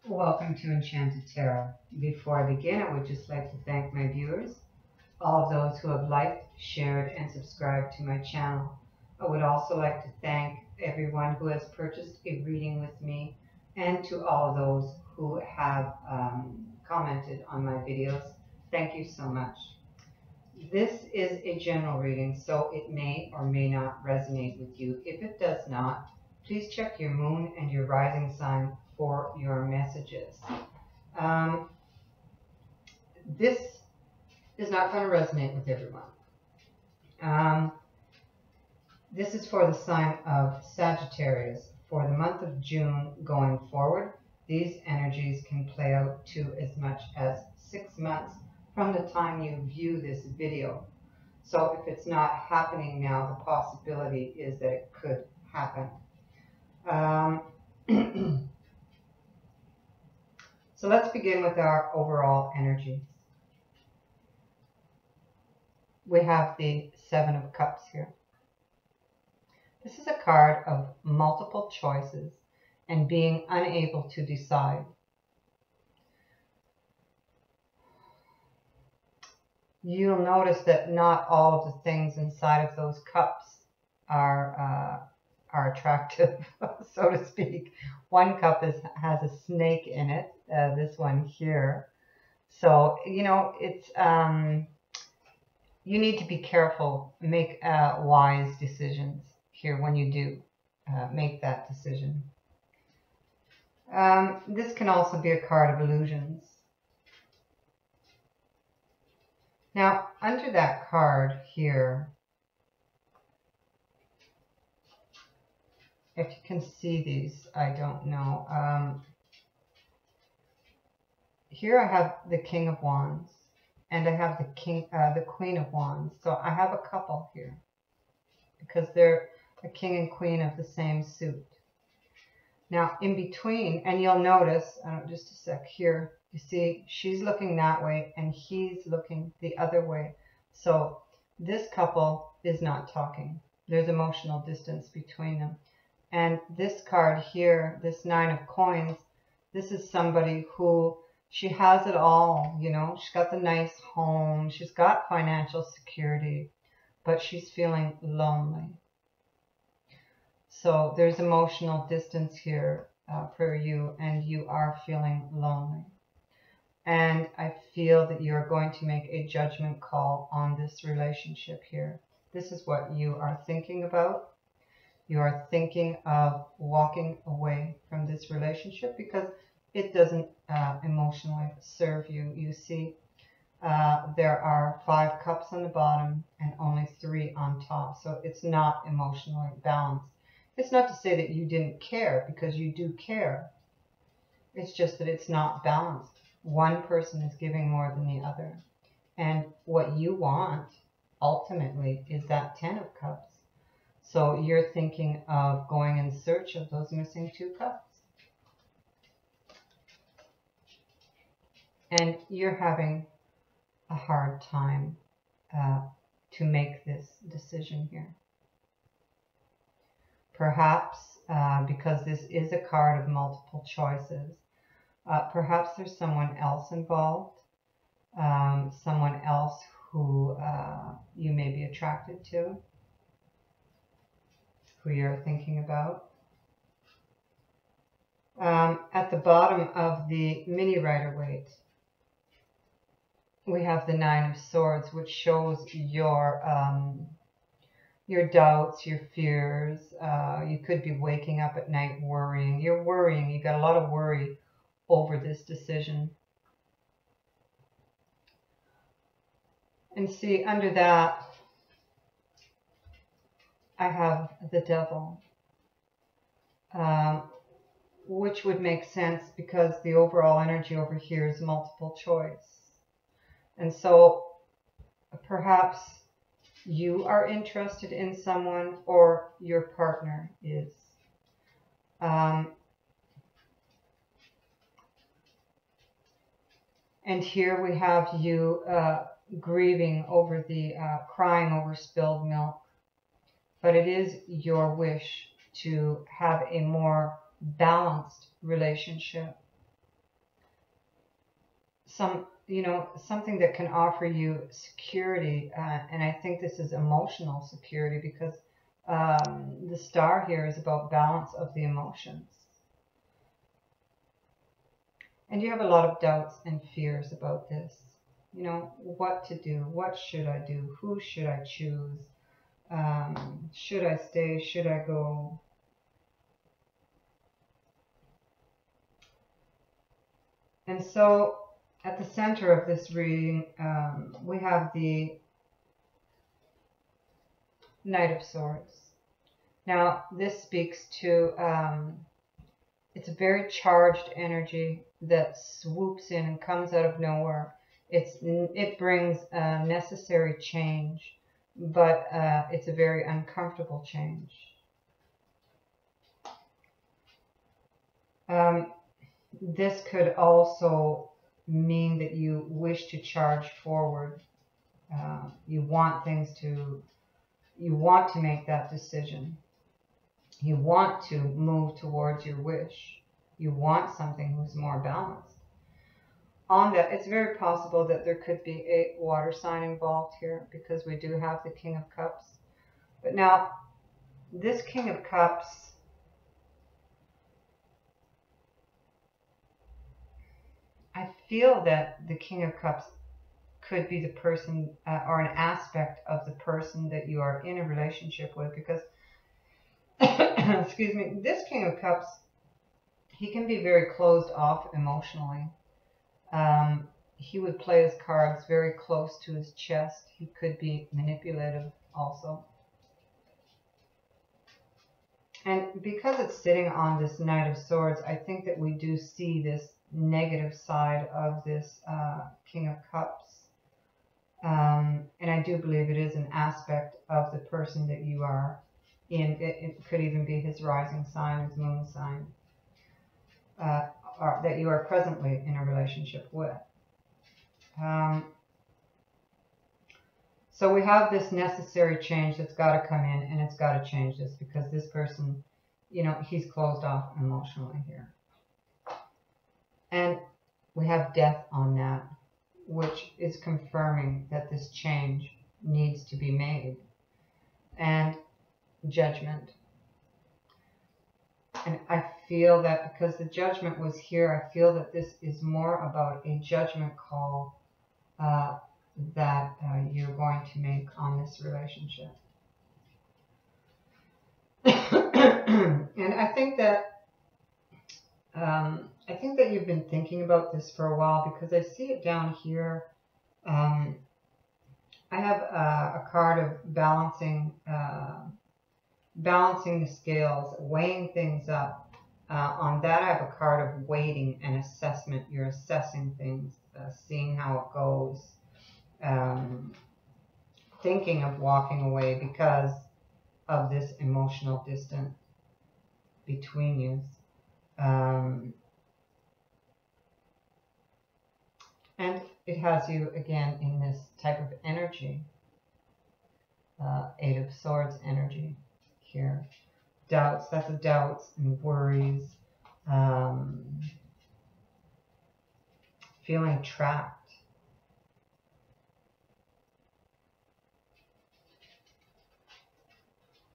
Welcome to Enchanted Tarot. Before I begin, I would just like to thank my viewers, all of those who have liked, shared, and subscribed to my channel. I would also like to thank everyone who has purchased a reading with me, and to all of those who have commented on my videos. Thank you so much. This is a general reading, so it may or may not resonate with you. If it does not, please check your moon and your rising sign for your messages. This is not going to resonate with everyone. This is for the sign of Sagittarius. For the month of June going forward, these energies can play out to as much as 6 months from the time you view this video. So if it's not happening now, the possibility is that it could happen. So let's begin with our overall energies. We have the Seven of Cups here. This is a card of multiple choices and being unable to decide. You'll notice that not all of the things inside of those cups are attractive, so to speak. One cup has a snake in it, this one here. So, you know, it's you need to be careful, make wise decisions here when you do make that decision. This can also be a card of illusions. Now, under that card here, if you can see these, I don't know. Here I have the King of Wands, and I have the Queen of Wands. So I have a couple here because they're a king and queen of the same suit. Now, in between, and you'll notice, just a sec here, you see she's looking that way and he's looking the other way. So this couple is not talking. There's emotional distance between them. And this card here, this Nine of Coins, this is somebody who, she has it all, you know. She's got the nice home, she's got financial security, but she's feeling lonely. So there's emotional distance here for you, and you are feeling lonely. And I feel that you're going to make a judgment call on this relationship here. This is what you are thinking about. You are thinking of walking away from this relationship because it doesn't emotionally serve you. You see, there are 5 cups on the bottom and only 3 on top. So it's not emotionally balanced. It's not to say that you didn't care, because you do care. It's just that it's not balanced. One person is giving more than the other. And what you want, ultimately, is that 10 of Cups. So you're thinking of going in search of those missing 2 cups. And you're having a hard time to make this decision here. Perhaps because this is a card of multiple choices, perhaps there's someone else involved, someone else who you may be attracted to, who you're thinking about. At the bottom of the mini Rider-Waite, we have the Nine of Swords, which shows your doubts, your fears. You could be waking up at night worrying. You're worrying. You got a lot of worry over this decision. And see, under that, I have the Devil, which would make sense because the overall energy over here is multiple choice. And so perhaps you are interested in someone, or your partner is. And here we have you grieving over the, crying over spilled milk. But it is your wish to have a more balanced relationship. something that can offer you security, and I think this is emotional security, because the star here is about balance of the emotions. And you have a lot of doubts and fears about this. What to do, what should I do, who should I choose, should I stay, should I go? And so at the center of this reading, we have the Knight of Swords. Now, this speaks to, it's a very charged energy that swoops in and comes out of nowhere. It brings necessary change, but it's a very uncomfortable change. This could also mean that you wish to charge forward. You want to make that decision. You want to move towards your wish. You want something who's more balanced. On that, it's very possible that there could be a water sign involved here, because we do have the King of Cups. But now, this King of Cups, I feel that the King of Cups could be the person or an aspect of the person that you are in a relationship with, because excuse me, this King of Cups, he can be very closed off emotionally. He would play his cards very close to his chest. He could be manipulative also. And because it's sitting on this Knight of Swords, I think that we do see this negative side of this King of Cups. And I do believe it is an aspect of the person that you are in. It could even be his rising sign, his moon sign, or that you are presently in a relationship with. So we have this necessary change that's got to come in, and it's got to change this, because this person, he's closed off emotionally here. And we have death on that, which is confirming that this change needs to be made. And judgment. And I feel that because the judgment was here, I feel that this is more about a judgment call that you're going to make on this relationship. And I think that you've been thinking about this for a while, because I see it down here. I have a card of balancing the scales, weighing things up. On that, I have a card of waiting and assessment. You're assessing things, seeing how it goes, thinking of walking away because of this emotional distance between you. And it has you again in this type of energy, Eight of Swords energy here. Doubts, that's the doubts and worries, feeling trapped.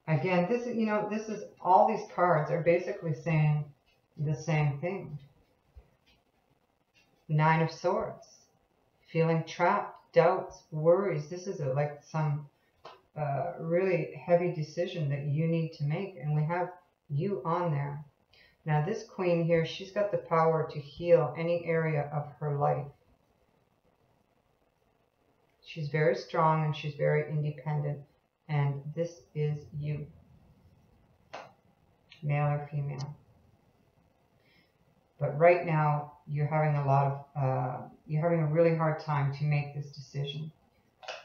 Again, this is all these cards are basically saying the same thing. Nine of Swords, feeling trapped, doubts, worries. This is like some really heavy decision that you need to make, and we have you on there. Now this queen here, she's got the power to heal any area of her life. She's very strong and she's very independent, and this is you, male or female. But right now you're having you're having a really hard time to make this decision,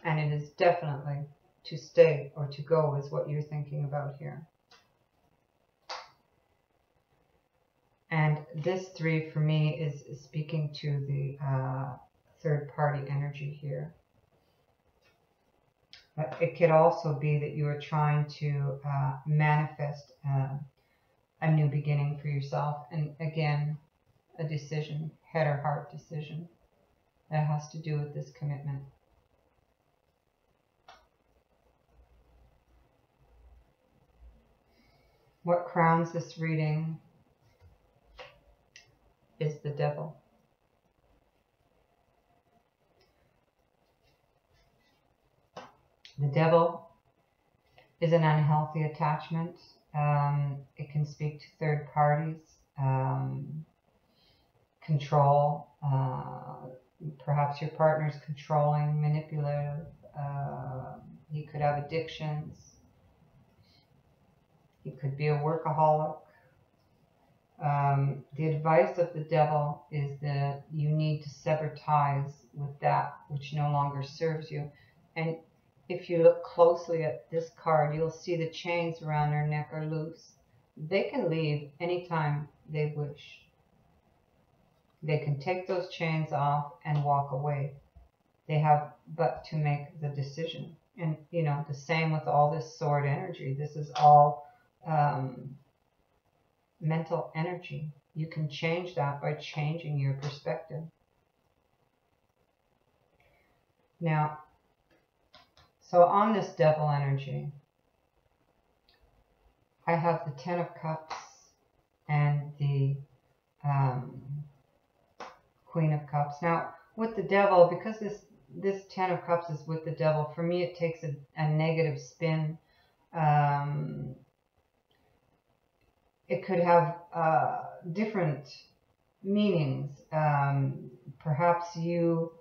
and it is definitely to stay or to go is what you're thinking about here. And this 3 for me is speaking to the third party energy here. But it could also be that you are trying to manifest a new beginning for yourself. And again, a decision, head or heart decision. that has to do with this commitment. What crowns this reading is the Devil. The Devil is an unhealthy attachment. It can speak to third parties, control. Perhaps your partner's controlling, manipulative. He could have addictions. He could be a workaholic. The advice of the Devil is that you need to sever ties with that which no longer serves you. And if you look closely at this card, you'll see the chains around her neck are loose. They can leave anytime they wish. They can take those chains off and walk away. They have but to make the decision. And, you know, the same with all this sword energy. This is all mental energy. You can change that by changing your perspective. Now, so on this Devil energy, I have the Ten of Cups and the Queen of Cups. Now, with the Devil, because this Ten of Cups is with the Devil, for me it takes a negative spin. It could have different meanings. Perhaps you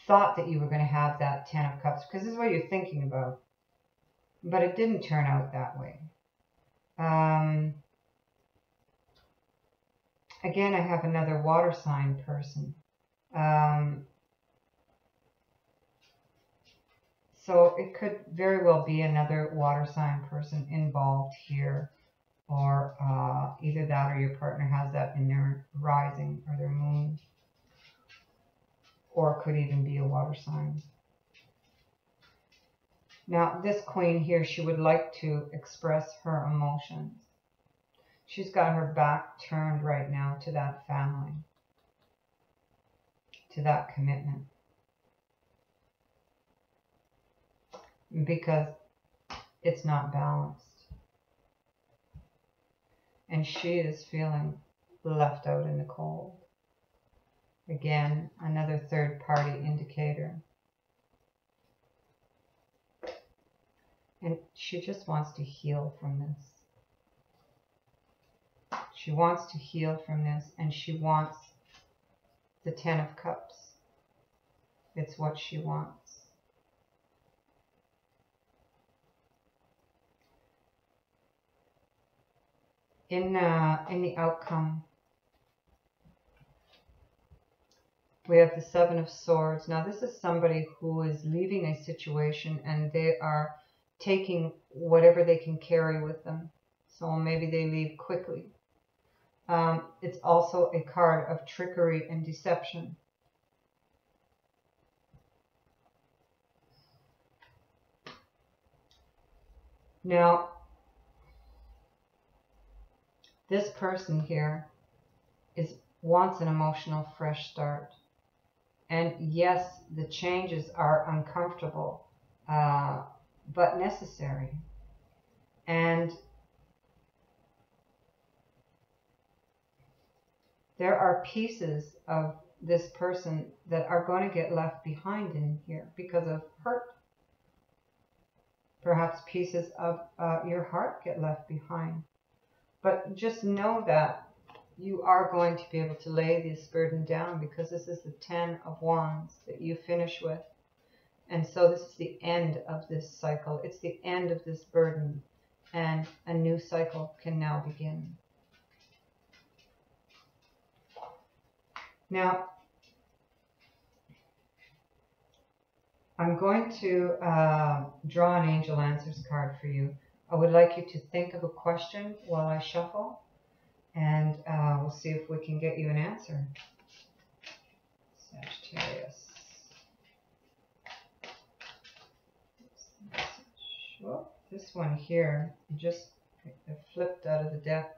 thought that you were going to have that Ten of Cups because this is what you're thinking about, but it didn't turn out that way. Again, I have another water sign person. So it could very well be another water sign person involved here, or either that or your partner has that in their rising or their moon, or it could even be a water sign. Now, this queen here, she would like to express her emotions. She's got her back turned right now to that family, to that commitment, because it's not balanced. And she is feeling left out in the cold. Again, another third party indicator. And she just wants to heal from this. She wants to heal from this, and she wants the Ten of Cups. It's what she wants. In the outcome, we have the Seven of Swords. Now, this is somebody who is leaving a situation and they are taking whatever they can carry with them. So maybe they leave quickly. It's also a card of trickery and deception. Now, this person here wants an emotional fresh start. And yes, the changes are uncomfortable, but necessary. And there are pieces of this person that are going to get left behind in here because of hurt. Perhaps pieces of your heart get left behind. But just know that you are going to be able to lay this burden down, because this is the 10 of Wands that you finish with. And so this is the end of this cycle. It's the end of this burden, and a new cycle can now begin. Now, I'm going to draw an Angel Answers card for you. I would like you to think of a question while I shuffle, and we'll see if we can get you an answer. Sagittarius. Well, this one here just flipped out of the deck.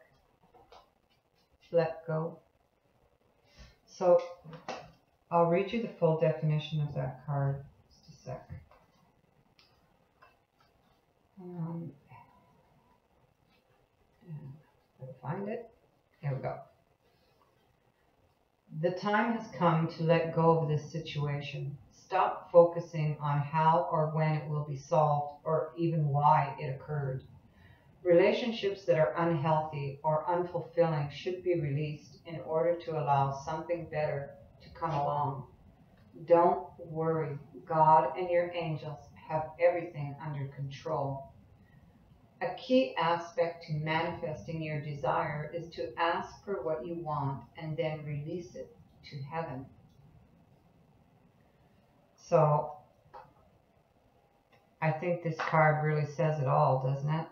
Let go. So I'll read you the full definition of that card. Just a sec. Gotta find it. There we go. The time has come to let go of this situation. Stop focusing on how or when it will be solved or even why it occurred. Relationships that are unhealthy or unfulfilling should be released in order to allow something better to come along. Don't worry. God and your angels have everything under control. A key aspect to manifesting your desire is to ask for what you want and then release it to heaven. So I think this card really says it all, doesn't it?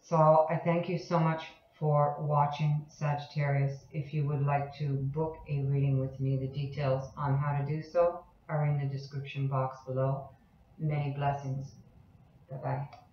So I thank you so much for watching, Sagittarius. If you would like to book a reading with me, the details on how to do so are in the description box below. Many blessings. Bye-bye.